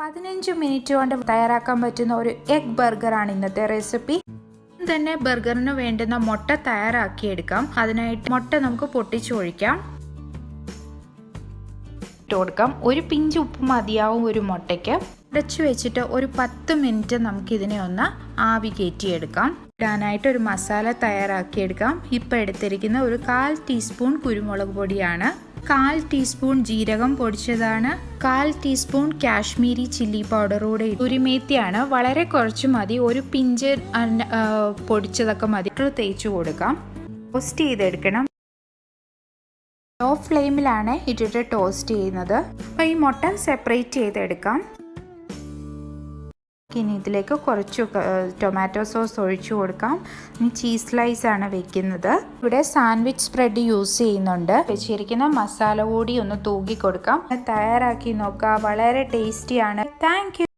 15 minute കൊണ്ട് തയ്യാറാക്കാൻ പറ്റുന്ന ഒരു എഗ് ബർഗറാണ് ഇന്നത്തെ റെസിപ്പി. തന്നെ ബർഗറിന് വേണ്ടുന്ന മുട്ട തയ്യാറാക്കിയെടുക്കാം. അതിനായിട്ട് മുട്ട നമുക്ക് പൊട്ടിച്ചൊഴിക്കാം. കൊടുക്കാം. ഒരു പിഞ്ച് ഉപ്പ് മതിയാവും ഒരു മുട്ടയ്ക്ക്. അടച്ചു വെച്ചിട്ട് ഒരു 10 മിനിറ്റ് നമുക്കിതിനെ ഒന്ന് ആവി കയറ്റിയെടുക്കാം. ഇടാനായിട്ട് ഒരു മസാല തയ്യാറാക്കിയെടുക്കാം. ഇപ്പം എടുത്തിരിക്കുന്ന ഒരു 1/4 ടീസ്പൂൺ കുരുമുളക് പൊടിയാണ്, 1/4 ടീസ്പൂൺ ജീരകം പൊടിച്ചതാണ്, 1/4 ടീസ്പൂൺ കാശ്മീരി ചില്ലി പൗഡർ കൂടെ. കുരുമേത്തിയാണ്, വളരെ കുറച്ച് മതി, ഒരു പിഞ്ച് പൊടിച്ചതൊക്കെ മതി. തേച്ച് കൊടുക്കാം. ടോസ്റ്റ് ചെയ്തെടുക്കണം. ലോ ഫ്ലെയിമിലാണ് ഇട്ടിട്ട് ടോസ്റ്റ് ചെയ്യുന്നത്. അപ്പോൾ ഈ മുട്ട സെപ്പറേറ്റ് ചെയ്തെടുക്കാം. ഇനി ഇതിലേക്ക് കുറച്ച് ടൊമാറ്റോ സോസ് ഒഴിച്ചു കൊടുക്കാം. ഇനി ചീസ് സ്ലൈസ് ആണ് വെക്കുന്നത്. ഇവിടെ സാൻഡ്വിച്ച് സ്പ്രെഡ് യൂസ് ചെയ്യുന്നുണ്ട്. വെച്ചിരിക്കുന്ന മസാല കൂടി ഒന്ന് തൂക്കി കൊടുക്കാം. തയ്യാറാക്കി നോക്കാം. വളരെ ടേസ്റ്റിയാണ്. Thank you.